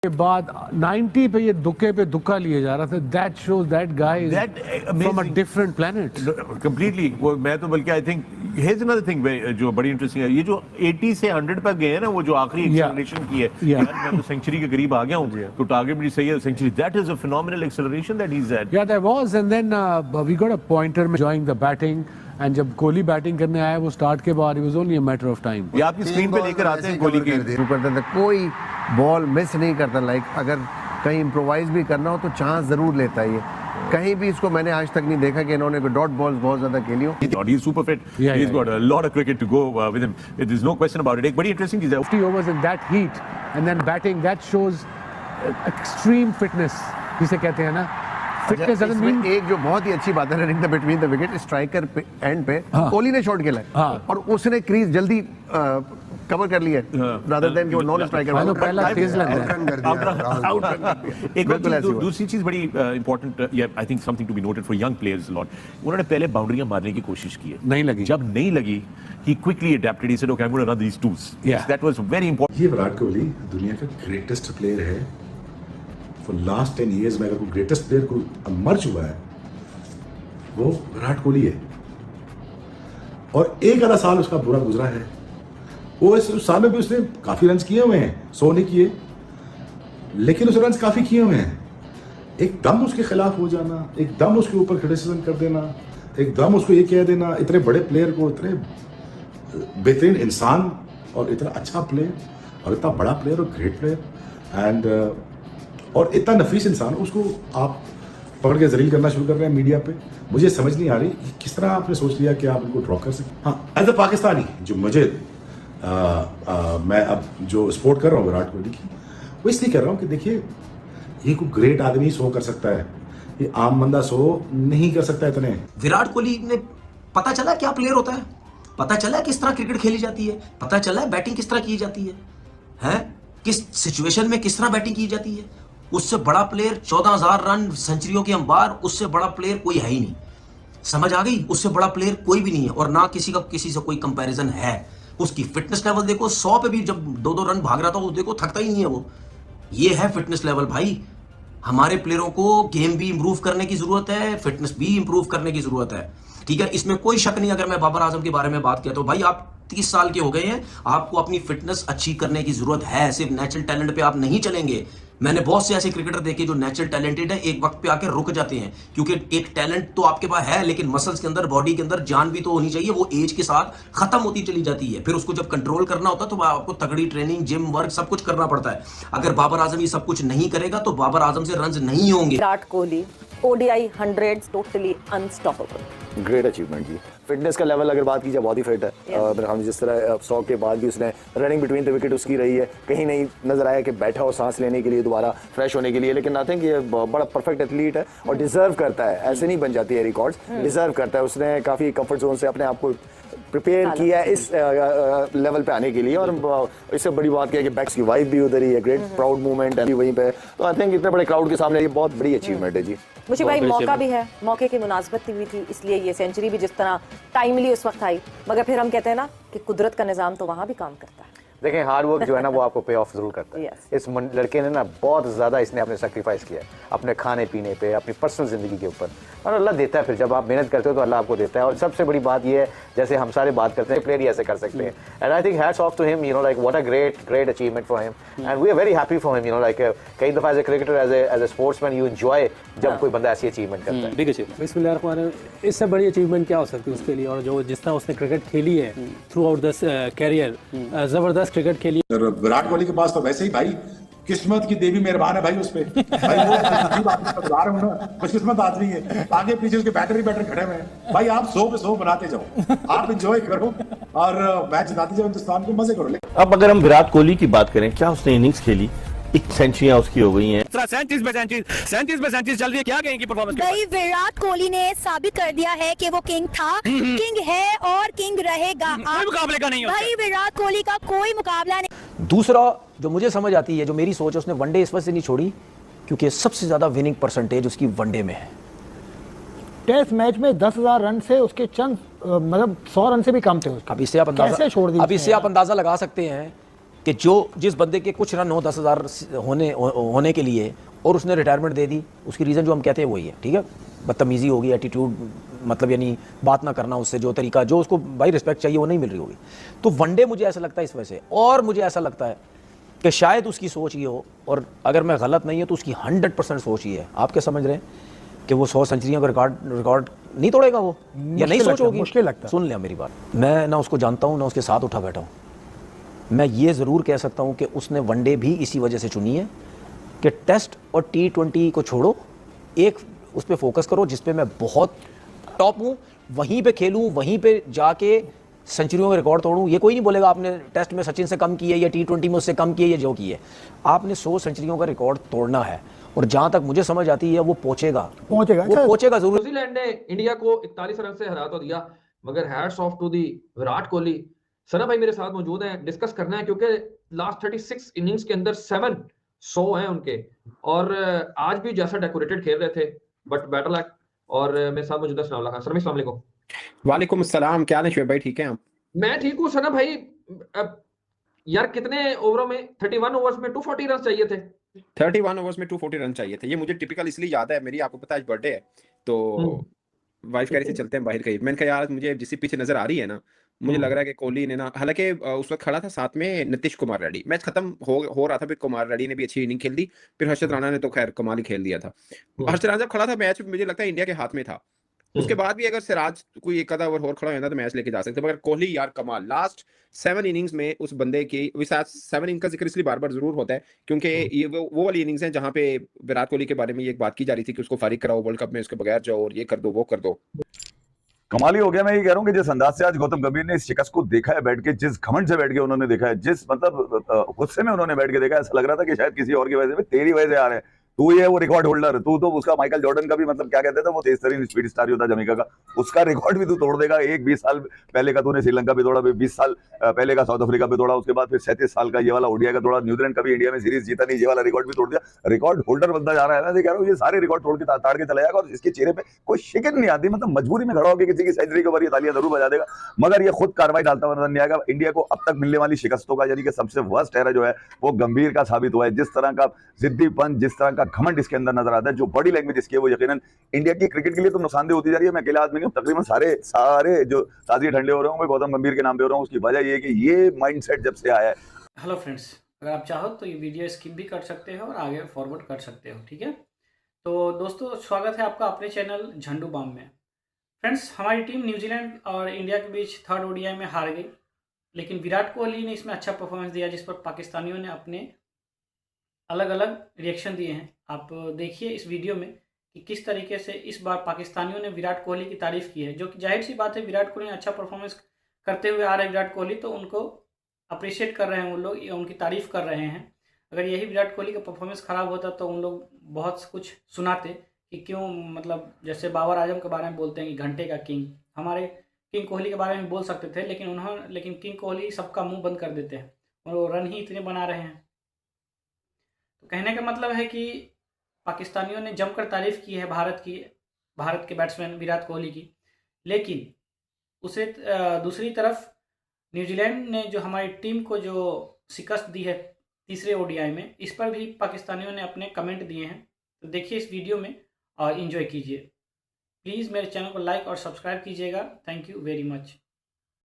के बाद 90 पे ये दुक्का लिए जा रहा था. That shows that guy is from a different planet. Completely. वो मैं तो बल्कि I think here's another thing जो बड़ी इंटरेस्टिंग है, ये जो 80 से 100 पर गए हैं ना, वो जो आखिरी एक्सेलरेशन की है, यार मैं तो सेंचुरी के करीब आ गया हूँ, तो टारगेट भी सही है century. That is a phenomenal acceleration that he's at. Yeah, there was, and then we got a pointer enjoying the batting. And जब कोहली बैटिंग करने आया वो स्टार्ट के बाद it was only a matter of time. ये आपकी screen पे लेकर आते हैं कोहली की करते थे, कोई बॉल मिस नहीं करता. लाइक अगर कहीं इम्प्रोवाइज भी करना हो तो चांस जरूर लेता है. ये कहीं भी इसको मैंने आज तक नहीं देखा कि इन्होंने डॉट बॉल्स बहुत ज्यादा खेली हो. He's super fit. He's got a lot of cricket to go with him. There's no question about it. एक बड़ी इंटरेस्टिंग चीज है. 50 overs in that heat and then batting, that shows extreme fitness जिसे कहते हैं ना. Fitness doesn't mean. एक जो बहुत ही अच्छी बात है running the between the wicket, striker पे एंड पे कोहली ने शॉट खेला है और उसने क्रीज जल्दी कवर कर लिया रादर देन कि वो नॉन स्ट्राइकर वाला पहला तेज लग रहा है. एक दूसरी चीज बड़ी important, I think something to be noted for young players lot. उन्होंने पहले बाउंड्रियां मारने की कोशिश की है, नहीं लगी. जब नहीं लगी he quickly adapted. He said okay, I'm going to run these twos. That was very important. ये विराट कोहली दुनिया का ग्रेटेस्ट प्लेयर है. फॉर लास्ट 10 years में अगर कोई ग्रेटेस्ट प्लेयर को मर चुका है वो विराट कोहली है. और एक आधा साल उसका बुरा गुजरा है. वो इस साल में भी उसने काफी रन किए हुए हैं, 100 नहीं किए, लेकिन उसने रन काफी किए हुए हैं. एकदम उसके खिलाफ हो जाना, एकदम उसके ऊपर क्रिटिसिज्म कर देना, एकदम उसको ये कह देना, इतने बड़े प्लेयर को, इतने बेहतरीन इंसान और इतना अच्छा प्लेयर और इतना बड़ा प्लेयर और ग्रेट प्लेयर एंड और इतना नफीस इंसान, उसको आप पकड़ के जलील करना शुरू कर रहे हैं मीडिया पे. मुझे समझ नहीं आ रही किस तरह आपने सोच लिया कि आप इनको ड्रॉ कर सकते. हाँ, एज अ पाकिस्तानी जो मुझे मैं अब जो सपोर्ट कर रहा हूँ विराट कोहली की, वो इसलिए कर रहा हूँ कि देखिए ये कोई ग्रेट आदमी 100 कर सकता है, ये आम बंदा 100 नहीं कर सकता. इतने विराट कोहली ने पता चला क्या प्लेयर होता है, पता चला किस तरह क्रिकेट खेली जाती है, पता चला बैटिंग किस तरह की जाती है, हैं किस सिचुएशन में किस तरह बैटिंग की जाती है. उससे बड़ा प्लेयर 14,000 रन सेंचुरियों के अंबार, उससे बड़ा प्लेयर कोई है ही नहीं. समझ आ गई? उससे बड़ा प्लेयर कोई भी नहीं है और ना किसी का किसी से कोई कंपैरिजन है. उसकी फिटनेस लेवल देखो, 100 पे भी जब 2-2 रन भाग रहा था वो देखो, थकता ही नहीं है वो. ये है फिटनेस लेवल भाई. हमारे प्लेयरों को गेम भी इंप्रूव करने की जरूरत है, फिटनेस भी इंप्रूव करने की जरूरत है. ठीक है, इसमें कोई शक नहीं. अगर मैं बाबर आजम के बारे में बात किया तो भाई आप 30 साल के हो गए हैं, आपको अपनी फिटनेस अच्छी करने की जरूरत है. सिर्फ नेचुरल टैलेंट पे आप नहीं चलेंगे. मैंने बहुत से ऐसे क्रिकेटर देखे जो नेचुरल टैलेंटेड है, एक वक्त पे आके रुक जाते हैं क्योंकि एक टैलेंट तो आपके पास है लेकिन मसल्स के अंदर, बॉडी के अंदर जान भी तो होनी चाहिए. वो एज के साथ खत्म होती चली जाती है. फिर उसको जब कंट्रोल करना होता है तो आपको तगड़ी ट्रेनिंग, जिम, वर्क सब कुछ करना पड़ता है. अगर बाबर आजम ये सब कुछ नहीं करेगा तो बाबर आजम से रन्स नहीं होंगे. Virat Kohli ODI 100s totally unstoppable. Great achievement जी. फिटनेस का लेवल अगर बात की जाए बहुत ही फिट है. और हम जिस तरह 100 के बाद भी उसने रनिंग बिटवीन द विकेट उसकी रही है, कहीं नहीं नजर आया कि बैठा हो सांस लेने के लिए, दोबारा फ्रेश होने के लिए. लेकिन आई थिंक ये बड़ा परफेक्ट एथलीट है और डिजर्व करता है. ऐसे नहीं बन जाती है रिकॉर्ड्स, डिजर्व करता है. उसने काफी कंफर्ट जोन से अपने आप को प्रिपेयर किया है इस लेवल पे आने के लिए. और इससे बड़ी बात क्या है कि बैक्स की वाइफ भी उधर ही है, ग्रेट प्राउड मूवमेंट है वहीं पे. तो आई थिंक इतने बड़े क्राउड के सामने ये बहुत बड़ी अचीवमेंट है जी. मुझे भाई मौका भी है, मौके की मुनासबत हुई थी, इसलिए ये सेंचुरी भी जिस तरह टाइमली उस वक्त आई. मगर फिर हम कहते हैं ना कि कुदरत का निजाम तो वहां भी काम करता है. देखें हार्ड वर्क जो है ना वो आपको पे ऑफ जरूर करता है. इस लड़के ने ना बहुत ज्यादा इसने अपने सेक्रीफाइस किया है अपने खाने पीने पे, अपनी पर्सनल जिंदगी के ऊपर. और अल्लाह देता है. फिर जब आप मेहनत करते हो तो अल्लाह आपको देता है. और सबसे बड़ी बात ये है, जैसे हम सारे बात करते हैं, प्लेयर ही ऐसे कर सकते हैं. And I think hats off to him, you know, like what a great achievement for him and we are very happy for him. You know, like कई दफा as a cricketer, as a sportsman you enjoy जब कोई बंदा ऐसी achievement करता है. Big achievement. बिस्मिल्लाह, इससे बड़ी अचीवमेंट क्या हो सकती है उसके लिए. और जो जिस तरह उसने क्रिकेट खेली है थ्रू आउट दिस कैरियर, जबरदस्त क्रिकेट खेली. विराट कोहली के पास तो वैसे ही भाई किस्मत की देवी मेहरबान है भाई उस पे. भाई वो खुशकिस्मत आदमी है. आगे पीछे उसके बैटर ही बैटर खड़े हुए हैं. भाई आप 100 पे 100 बनाते जाओ, आप एंजॉय करो और मैच जिताते जाओ, हिंदुस्तान को मजे करो. अब अगर हम विराट कोहली की बात करें, क्या उसने इनिंग्स खेली, 1 सेंचुरियां उसकी हो गई हैं. 37 पे 37 चल रही है. क्या कहेंगे परफॉर्मेंस? भाई विराट कोहली ने साबित कर दिया है कि वो किंग था, किंग है और किंग रहेगा. कोई मुकाबले का नहीं. भाई विराट कोहली का कोई मुकाबला नहीं. दूसरा जो मुझे समझ आती है, जो मेरी सोच है, उसने वनडे इस वजह से नहीं छोड़ी क्योंकि सबसे ज्यादा विनिंग परसेंटेज उसकी वनडे में है. टेस्ट मैच में 10,000 रन से उसके चंद मतलब 100 रन से भी कम थे उसके. अब इससे आप अंदाजा लगा सकते हैं कि जो जिस बंदे के कुछ रन हो 10,000 होने के लिए और उसने रिटायरमेंट दे दी, उसकी रीज़न जो हम कहते हैं वही है, ठीक है, बदतमीज़ी होगी, एटीट्यूड, मतलब यानी बात ना करना उससे, जो तरीका जो उसको भाई रिस्पेक्ट चाहिए वो नहीं मिल रही होगी। तो वनडे मुझे ऐसा लगता है इस वजह से, और मुझे ऐसा लगता है कि शायद उसकी सोच ये हो, और अगर मैं गलत नहीं है तो उसकी 100% सोच ये है, आप क्या समझ रहे हैं कि वो 100 सेंचुरियों का रिकॉर्ड नहीं तोड़ेगा वो, या नहीं सोच होगी? मुश्किल लगता है। सुन लिया मेरी बात, मैं ना उसको जानता हूँ ना उसके साथ उठा बैठा हूँ। मैं ये ज़रूर कह सकता हूँ कि उसने वनडे भी इसी वजह से चुनी है कि टेस्ट और T20 को छोड़ो, एक उस पर फोकस करो जिस पे मैं बहुत टॉप हूँ, वहीं पे खेलूँ, वहीं पे जाके सेंचुरियों का रिकॉर्ड तोड़ूँ। ये कोई नहीं बोलेगा आपने टेस्ट में सचिन से कम किए या T20 में उससे कम किए या जो किए, आपने 100 सेंचुरियों का रिकॉर्ड तोड़ना है, और जहाँ तक मुझे समझ आती है वो पहुँचेगा जरूर। न्यूजीलैंड ने इंडिया को 41 रन से हरा तो दिया, मगर hats off to the Virat Kohli. Sana भाई मेरे साथ मौजूद हैं, डिस्कस करना है क्योंकि लास्ट 36 इनिंग्स के अंदर 7 100 हैं उनके, और आज भी जैसा डेकोरेटेड खेल रहे थे, बट बेटर लक। और मेरे साथ मौजूद है सना खान। सर, अस्सलाम वालेकुम। वालेकुम अस्सलाम, क्या हाल है शुएब भाई, ठीक हैं आप? मैं ठीक हूँ सना भाई। यार कितने ओवरों में, 31 ओवर्स में 240 रन चाहिए थे। 31 ओवर्स में 240 रन चाहिए थे। ये मुझे टिपिकल इसलिए याद है, मेरी आपको पता है आज बर्थडे है, तो वाइफ कह रही थी चलते हैं बाहर कहीं। मैंने कहा यार मुझे जिस पीछे नजर आ रही है ना, मुझे लग रहा है कि कोहली ने ना, हालांकि उस वक्त खड़ा था साथ में नीतीश कुमार रेड्डी, मैच खत्म हो रहा था, फिर कुमार रेड्डी ने भी अच्छी इनिंग खेल दी, फिर हर्षद राणा ने तो खैर कमाल ही खेल दिया था। हर्षद राणा जब खड़ा था मैच मुझे लगता है इंडिया के हाथ में था। उसके बाद भी अगर सिराज कोई एक आधा ओवर और खड़ा होता तो मैच लेके जा सकते, मगर कोहली यार कमाल, लास्ट 7 इनिंग्स में उस बंदे की, 7 इनिंग का जिक्र इसलिए बार बार जरूर होता है क्योंकि ये वो वाली इनिंग्स हैं जहां पे विराट कोहली के बारे में ये एक बात की जा रही थी कि उसको फारिग कराओ वर्ल्ड कप में, उसके बगैर जाओ और ये कर दो वो कर दो। कमाल ही हो गया। मैं ये कह रहा हूँ कि जिस अंदाज से आज गौतम गंभीर ने इस शिकस्त को देखा है बैठ के, जिस घमंड से बैठ के उन्होंने देखा है, जिस मतलब गुस्से में उन्होंने बैठ के देखा, ऐसा लग रहा था कि शायद किसी और की वजह से, तेरी वजह से आ रहे हैं, तू ये वो रिकॉर्ड होल्डर, तू तो उसका माइकल जॉर्डन का भी मतलब क्या कहते थे वो तेज तरीन स्पीड स्टार होता जमैका का, उसका रिकॉर्ड भी तू तोड़ देगा। एक 20 साल पहले का तूने श्रीलंका पे तोड़ा, 20 साल पहले का साउथ अफ्रीका पे तोड़ा, उसके बाद फिर 37 साल का ये वाला ओडीआई का तोड़ा, न्यूजीलैंड का भी इंडिया में सीरीज जीता नहीं, ये वाला रिकॉर्ड भी तोड़ दिया। रिकॉर्ड होल्डर बनता जा रहा है। मैं कह रहा हूँ ये सारे रिकॉर्ड तोड़ के ताड़ के चला जाएगा, और इसके चेहरे पे कोई शिकन नहीं आती, मतलब मजबूरी में खड़ा होकर किसी की सेंचुरी के ऊपर ये तालियां जरूर बजा देगा, मगर ये खुद कार्रवाई डालता हुआ नजर नहीं आएगा। इंडिया को अब तक मिलने वाली शिकस्तों का यानी कि सबसे वर्स्ट एरा जो है वो गंभीर का साबित हुआ है। जिस तरह का जिद्दीपन, जिस तरह का घमंड इसके अंदर नजर आता है, जो बॉडी लैंग्वेज इसकी है, वो यकीनन इंडिया की क्रिकेट के लिए तो नुकसानदेह होती जा रही है। मैं अकेला आदमी नहीं हूं, तकरीबन सारे जो ताज़ी ठंडे हो रहे हूँ गौतम गंभीर के नाम पे हो रहा हूँ। उसकी वजह ये है कि ये माइंडसेट जब से आया है। हेलो फ्रेंड्स, अगर आप चाहो तो ये वीडियो स्किप भी कर सकते हो और आगे फॉरवर्ड कर सकते हो, ठीक है। तो दोस्तों स्वागत है आपका अपने चैनल झंडू बाम में। फ्रेंड्स, हमारी टीम न्यूजीलैंड और इंडिया के बीच 3rd ओडीआई में हार गई, लेकिन विराट कोहली ने इसमें अच्छा परफॉर्मेंस दिया, जिस पर पाकिस्तानियों ने अपने अलग अलग रिएक्शन दिए हैं। आप देखिए इस वीडियो में कि किस तरीके से इस बार पाकिस्तानियों ने विराट कोहली की तारीफ़ की है, जो कि जाहिर सी बात है, विराट कोहली ने अच्छा परफॉर्मेंस करते हुए आ रहे हैं विराट कोहली, तो उनको अप्रिशिएट कर रहे हैं उन लोग, या उनकी तारीफ़ कर रहे हैं। अगर यही विराट कोहली का परफॉर्मेंस ख़राब होता तो उन लोग बहुत कुछ सुनाते कि क्यों, मतलब जैसे बाबर आजम के बारे में बोलते हैं कि घंटे का किंग, हमारे किंग कोहली के बारे में बोल सकते थे, लेकिन किंग कोहली सबका मुंह बंद कर देते हैं और वो रन ही इतने बना रहे हैं। तो कहने का मतलब है कि पाकिस्तानियों ने जमकर तारीफ़ की है भारत के बैट्समैन विराट कोहली की, लेकिन उसे दूसरी तरफ न्यूजीलैंड ने जो हमारी टीम को जो शिकस्त दी है 3रे ओडीआई में, इस पर भी पाकिस्तानियों ने अपने कमेंट दिए हैं। तो देखिए इस वीडियो में और एंजॉय कीजिए। प्लीज़ मेरे चैनल को लाइक और सब्सक्राइब कीजिएगा। Thank you very much.